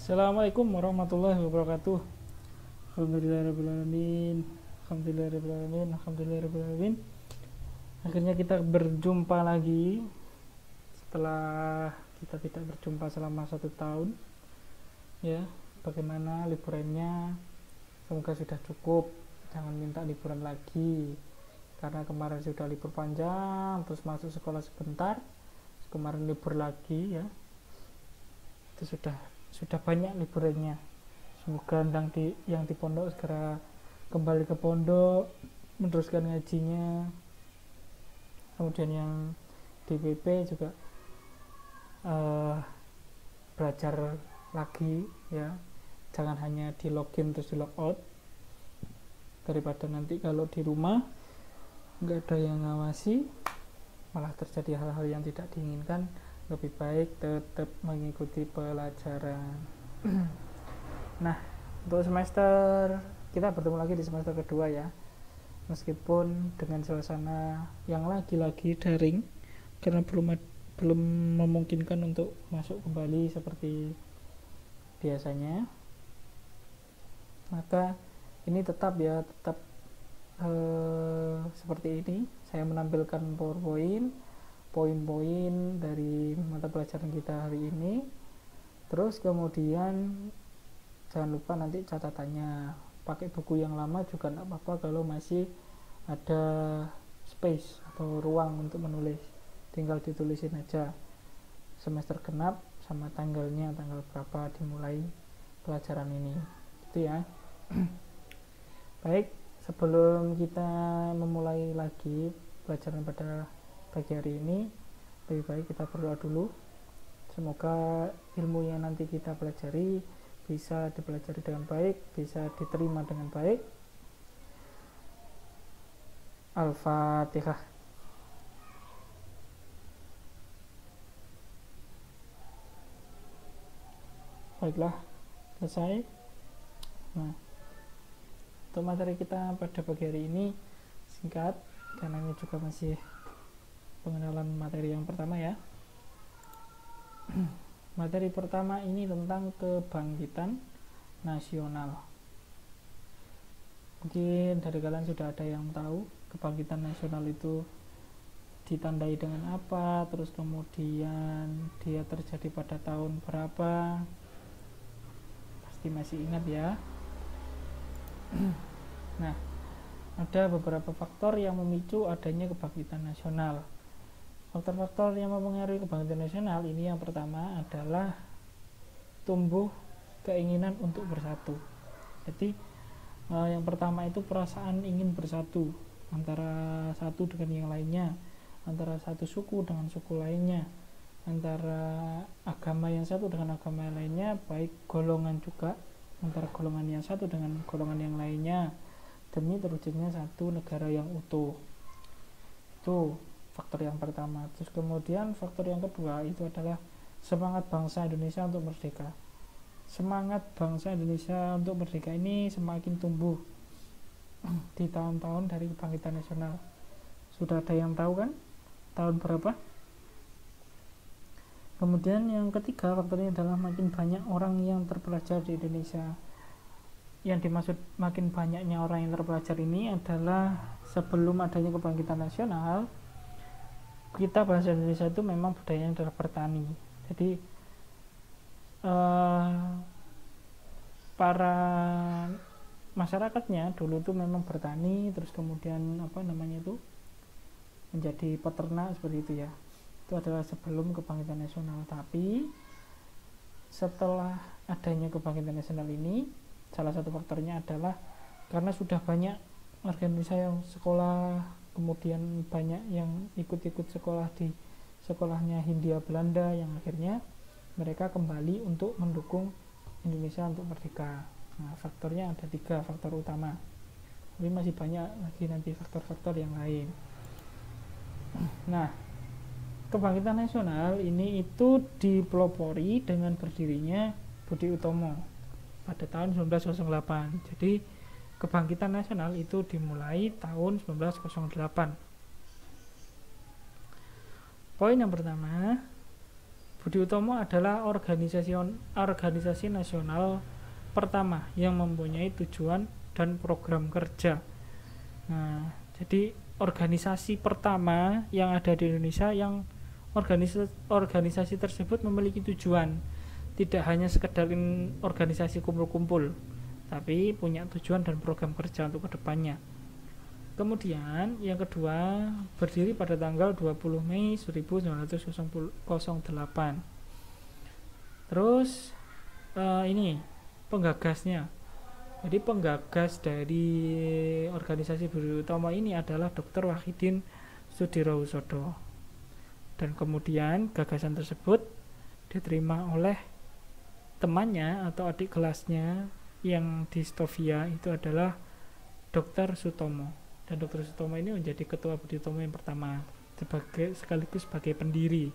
Assalamualaikum warahmatullahi wabarakatuh. Alhamdulillahirrahmanirrahim. Alhamdulillahirrahmanirrahim. Alhamdulillahirrahmanirrahim. Akhirnya kita berjumpa lagi setelah kita tidak berjumpa selama 1 tahun. Ya, bagaimana liburannya? Semoga sudah cukup. Jangan minta liburan lagi. Karena kemarin sudah libur panjang, terus masuk sekolah sebentar, kemarin libur lagi ya. Itu sudah banyak liburannya. Semoga yang di pondok segera kembali ke pondok, meneruskan ngajinya. Kemudian yang di PP juga belajar lagi ya. Jangan hanya di login terus di logout. Daripada nanti kalau di rumah nggak ada yang ngawasi, malah terjadi hal-hal yang tidak diinginkan. Lebih baik tetap mengikuti pelajaran. Nah, untuk semester kita bertemu lagi di semester kedua ya, meskipun dengan suasana yang lagi-lagi daring karena belum memungkinkan untuk masuk kembali seperti biasanya, maka ini tetap seperti ini. Saya menampilkan PowerPoint, poin-poin dari mata pelajaran kita hari ini. Terus kemudian jangan lupa nanti catatannya, pakai buku yang lama juga tidak apa-apa kalau masih ada space atau ruang untuk menulis. Tinggal ditulisin aja semester genap sama tanggalnya, tanggal berapa dimulai pelajaran ini, gitu ya. Baik, sebelum kita memulai lagi pelajaran pada pagi hari ini, lebih baik kita berdoa dulu. Semoga ilmu yang nanti kita pelajari bisa dipelajari dengan baik, bisa diterima dengan baik. Al-Fatihah. Baiklah, selesai. Nah, untuk materi kita pada pagi hari ini singkat, karena ini juga masih pengenalan materi yang pertama ya. Materi pertama ini tentang kebangkitan nasional. Mungkin dari kalian sudah ada yang tahu kebangkitan nasional itu ditandai dengan apa, terus kemudian dia terjadi pada tahun berapa. Pasti masih ingat ya. Nah, ada beberapa faktor yang memicu adanya kebangkitan nasional. Faktor-faktor yang mempengaruhi kebangkitan nasional ini, yang pertama adalah tumbuh keinginan untuk bersatu. Jadi yang pertama itu perasaan ingin bersatu antara satu dengan yang lainnya, antara satu suku dengan suku lainnya, antara agama yang satu dengan agama yang lainnya, baik golongan juga, antara golongan yang satu dengan golongan yang lainnya, demi terwujudnya satu negara yang utuh. Itu faktor yang pertama. Terus kemudian faktor yang kedua itu adalah semangat bangsa Indonesia untuk merdeka. Semangat bangsa Indonesia untuk merdeka ini semakin tumbuh di tahun-tahun dari kebangkitan nasional. Sudah ada yang tahu kan tahun berapa? Kemudian yang ketiga faktornya adalah makin banyak orang yang terpelajar di Indonesia. Yang dimaksud makin banyaknya orang yang terpelajar ini adalah sebelum adanya kebangkitan nasional, kita bahasa Indonesia itu memang budayanya adalah bertani. Jadi para masyarakatnya dulu itu memang bertani, terus kemudian menjadi peternak seperti itu ya. Itu adalah sebelum kebangkitan nasional. Tapi setelah adanya kebangkitan nasional ini, salah satu faktornya adalah karena sudah banyak warga Indonesia yang sekolah, kemudian banyak yang ikut-ikut sekolah di sekolahnya Hindia Belanda, yang akhirnya mereka kembali untuk mendukung Indonesia untuk merdeka. Nah, faktornya ada 3 faktor utama, tapi masih banyak lagi nanti faktor-faktor yang lain. Nah, kebangkitan nasional ini itu dipelopori dengan berdirinya Budi Utomo pada tahun 1908. Jadi kebangkitan nasional itu dimulai tahun 1908. Poin yang pertama, Budi Utomo adalah organisasi nasional pertama yang mempunyai tujuan dan program kerja. Nah, jadi organisasi pertama yang ada di Indonesia yang organisasi tersebut memiliki tujuan, tidak hanya sekedar organisasi kumpul-kumpul, tapi punya tujuan dan program kerja untuk kedepannya. Kemudian yang kedua, berdiri pada tanggal 20 Mei 1908. Terus ini penggagasnya. Jadi penggagas dari organisasi Budi Utomo ini adalah Dr. Wahidin Soedirohusodo. Dan kemudian gagasan tersebut diterima oleh temannya atau adik kelasnya yang di Stovia, itu adalah Dr. Sutomo. Dan Dr. Sutomo ini menjadi ketua Budi Utomo yang pertama, sekaligus sebagai pendiri,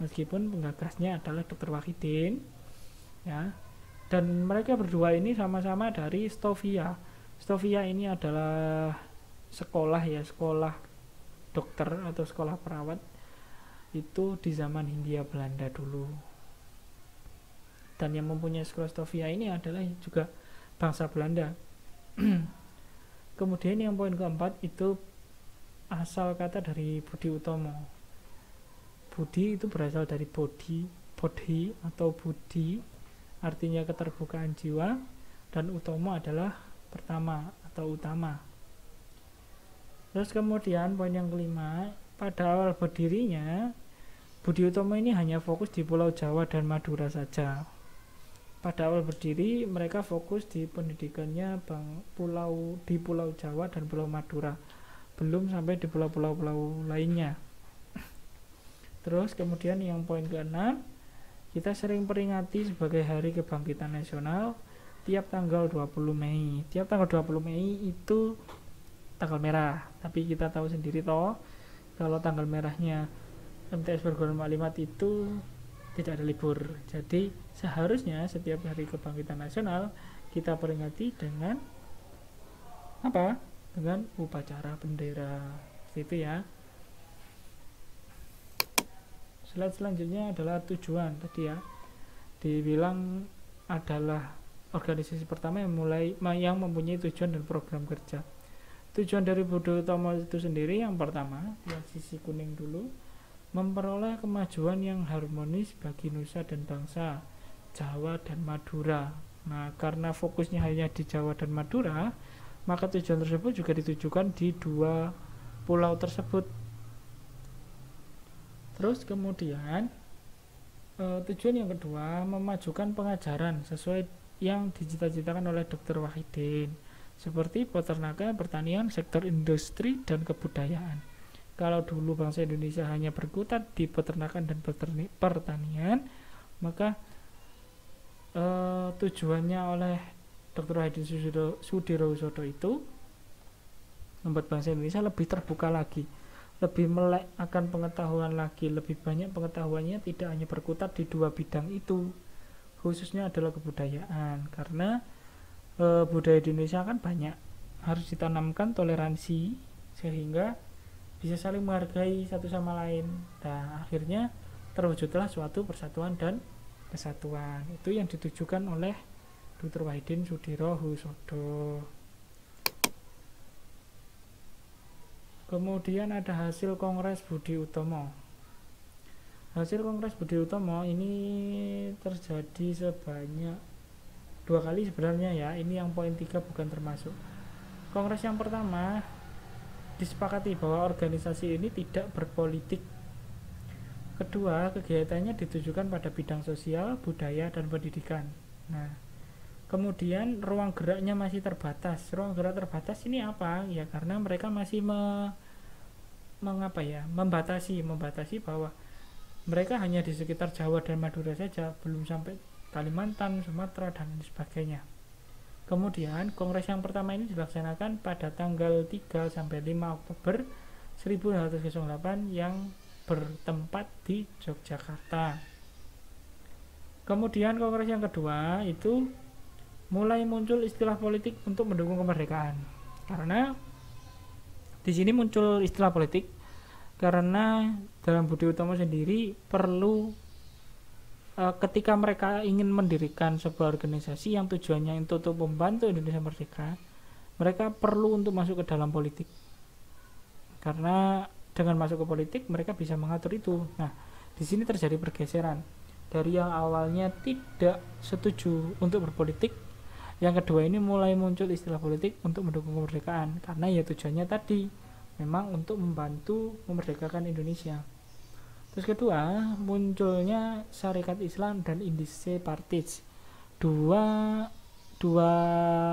meskipun penggagasnya adalah Dr. Wahidin, ya. Dan mereka berdua ini sama-sama dari Stovia. Stovia ini adalah sekolah dokter atau sekolah perawat itu di zaman Hindia Belanda dulu. Dan yang mempunyai sekolah Stovia ini adalah juga bangsa Belanda. Kemudian yang poin keempat itu asal kata dari Budi Utomo. Budi itu berasal dari bodhi atau budi, artinya keterbukaan jiwa, dan Utomo adalah pertama atau utama. Terus kemudian poin yang kelima, pada awal berdirinya Budi Utomo ini hanya fokus di Pulau Jawa dan Madura saja. Pada awal berdiri mereka fokus di pendidikannya di Pulau Jawa dan Pulau Madura, belum sampai di pulau-pulau lainnya. Terus kemudian yang poin ke-6, kita sering peringati sebagai Hari Kebangkitan Nasional tiap tanggal 20 Mei. Tiap tanggal 20 Mei itu tanggal merah, tapi kita tahu sendiri toh kalau tanggal merahnya MTS Perguruan Maklimat itu tidak ada libur. Jadi seharusnya setiap Hari Kebangkitan Nasional kita peringati dengan apa? Dengan upacara bendera. Itu ya. Slide selanjutnya adalah tujuan tadi ya. Dibilang adalah organisasi pertama yang mempunyai tujuan dan program kerja. Tujuan dari Budi Utomo itu sendiri yang pertama, yang sisi kuning dulu, memperoleh kemajuan yang harmonis bagi nusa dan bangsa Jawa dan Madura. Nah, karena fokusnya hanya di Jawa dan Madura, maka tujuan tersebut juga ditujukan di dua pulau tersebut. Terus kemudian tujuan yang kedua, memajukan pengajaran sesuai yang dicita-citakan oleh Dr. Wahidin, seperti peternakan, pertanian, sektor industri, dan kebudayaan. Kalau dulu bangsa Indonesia hanya berkutat di peternakan dan pertanian, maka tujuannya oleh Dr. Wahidin Soedirohusodo itu membuat bangsa Indonesia lebih terbuka lagi, lebih melek akan pengetahuan lagi, lebih banyak pengetahuannya, tidak hanya berkutat di dua bidang itu, khususnya adalah kebudayaan. Karena budaya di Indonesia kan banyak, harus ditanamkan toleransi sehingga bisa saling menghargai satu sama lain. Nah, akhirnya terwujudlah suatu persatuan dan kesatuan. Itu yang ditujukan oleh Dr. Wahidin Soedirohusodo. Kemudian ada hasil Kongres Budi Utomo. Hasil Kongres Budi Utomo ini terjadi sebanyak 2 kali sebenarnya ya. Ini yang poin 3 bukan termasuk. Kongres yang pertama disepakati bahwa organisasi ini tidak berpolitik. Kedua, kegiatannya ditujukan pada bidang sosial, budaya, dan pendidikan. Nah, kemudian ruang geraknya masih terbatas. Ruang gerak terbatas ini apa? Ya karena mereka masih membatasi bahwa mereka hanya di sekitar Jawa dan Madura saja, belum sampai Kalimantan, Sumatera, dan sebagainya. Kemudian kongres yang pertama ini dilaksanakan pada tanggal 3 sampai 5 Oktober 1908 yang bertempat di Yogyakarta. Kemudian kongres yang kedua itu mulai muncul istilah politik untuk mendukung kemerdekaan. Karena di sini muncul istilah politik karena dalam Budi Utomo sendiri perlu ketika mereka ingin mendirikan sebuah organisasi yang tujuannya untuk membantu Indonesia merdeka, mereka perlu untuk masuk ke dalam politik, karena dengan masuk ke politik mereka bisa mengatur itu. Nah, di sini terjadi pergeseran dari yang awalnya tidak setuju untuk berpolitik, yang kedua ini mulai muncul istilah politik untuk mendukung kemerdekaan, karena ya tujuannya tadi memang untuk membantu memerdekakan Indonesia. Terus kedua, munculnya Syarikat Islam dan Indice Parties. Dua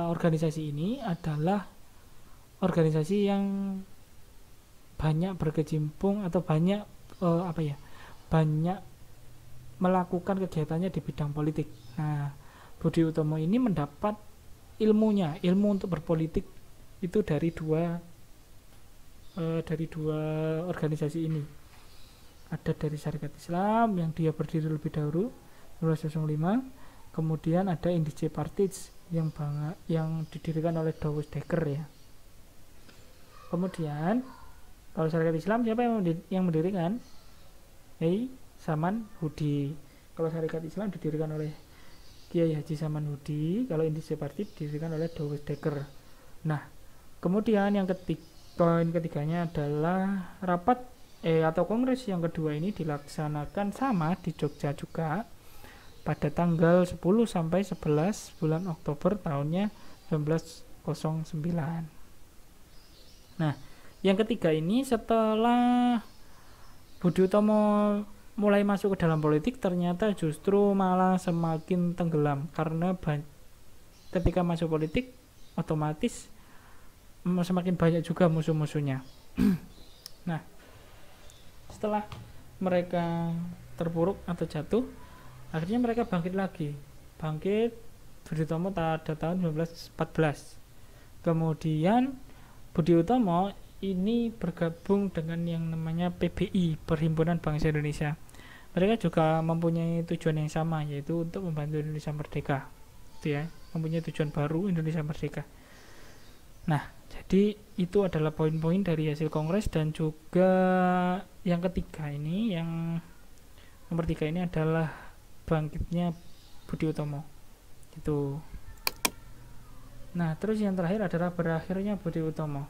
organisasi ini adalah organisasi yang banyak berkecimpung atau banyak banyak melakukan kegiatannya di bidang politik. Nah, Budi Utomo ini mendapat ilmu untuk berpolitik itu dari dua organisasi ini. Ada dari Syarikat Islam yang dia berdiri lebih dahulu 1905, kemudian ada Indice Parties yang didirikan oleh Douwe Dekker ya. Kemudian kalau Syarikat Islam siapa yang mendirikan? Saman Hudi. Kalau Syarikat Islam didirikan oleh Kiai Haji Saman Hudi, kalau Indice Parties didirikan oleh Douwe Dekker. Nah, kemudian poin ketiganya adalah rapat atau kongres yang kedua ini dilaksanakan sama di Jogja juga pada tanggal 10 sampai 11 bulan Oktober tahunnya 1909. Nah, yang ketiga ini setelah Budi Utomo mulai masuk ke dalam politik, ternyata justru malah semakin tenggelam, karena ketika masuk politik otomatis semakin banyak juga musuh-musuhnya. Nah, setelah mereka terpuruk atau jatuh, akhirnya mereka bangkit lagi. Budi Utomo pada tahun 1914. Kemudian Budi Utomo ini bergabung dengan yang namanya PBI, Perhimpunan Bangsa Indonesia. Mereka juga mempunyai tujuan yang sama, yaitu untuk membantu Indonesia merdeka. Itu ya, mempunyai tujuan baru Indonesia merdeka. Nah, jadi itu adalah poin-poin dari hasil kongres. Dan juga yang ketiga ini, yang nomor 3 ini adalah bangkitnya Budi Utomo itu. Nah, terus yang terakhir adalah berakhirnya Budi Utomo.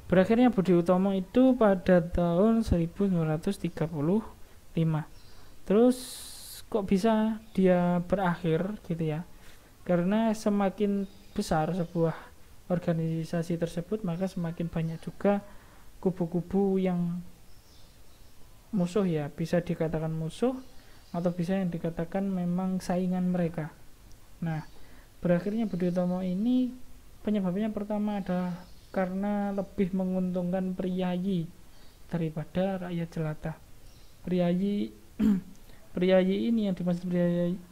Berakhirnya Budi Utomo itu pada tahun 1935. Terus kok bisa dia berakhir gitu ya? Karena semakin besar sebuah organisasi tersebut, maka semakin banyak juga kubu-kubu yang musuh ya, bisa dikatakan musuh atau bisa yang dikatakan memang saingan mereka. Nah, berakhirnya Budi Utomo ini penyebabnya pertama adalah karena lebih menguntungkan priyayi daripada rakyat jelata. Priyayi ini yang dimaksud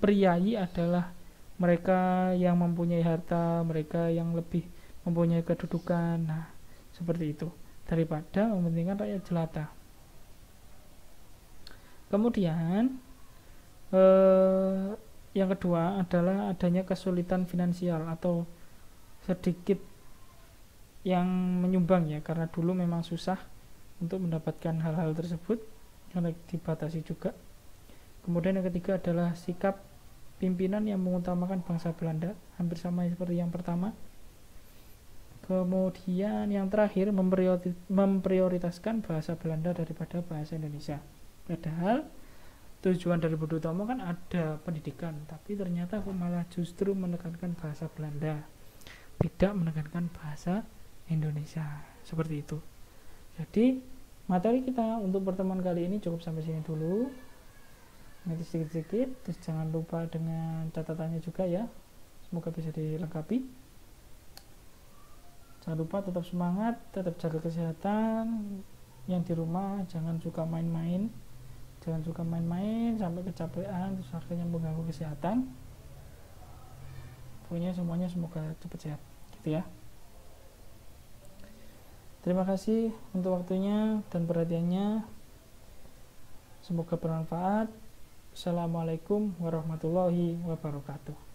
priyayi adalah mereka yang mempunyai harta, mereka yang lebih mempunyai kedudukan. Nah, seperti itu, daripada mementingkan rakyat jelata. Kemudian yang kedua adalah adanya kesulitan finansial atau sedikit yang menyumbang ya, karena dulu memang susah untuk mendapatkan hal-hal tersebut karena dibatasi juga. Kemudian yang ketiga adalah sikap pimpinan yang mengutamakan bangsa Belanda, hampir sama seperti yang pertama. Kemudian yang terakhir memprioritaskan bahasa Belanda daripada bahasa Indonesia. Padahal tujuan dari Budi Utomo kan ada pendidikan, tapi ternyata kok malah justru menekankan bahasa Belanda, tidak menekankan bahasa Indonesia, seperti itu. Jadi materi kita untuk pertemuan kali ini cukup sampai sini dulu. Nanti sedikit-sedikit, terus jangan lupa dengan catatannya juga ya, semoga bisa dilengkapi. Jangan lupa tetap semangat, tetap jaga kesehatan. Yang di rumah jangan suka main-main sampai kecapean terus akhirnya mengganggu kesehatan. Pokoknya semuanya semoga cepat sehat gitu ya. Terima kasih untuk waktunya dan perhatiannya, semoga bermanfaat. Assalamualaikum warahmatullahi wabarakatuh.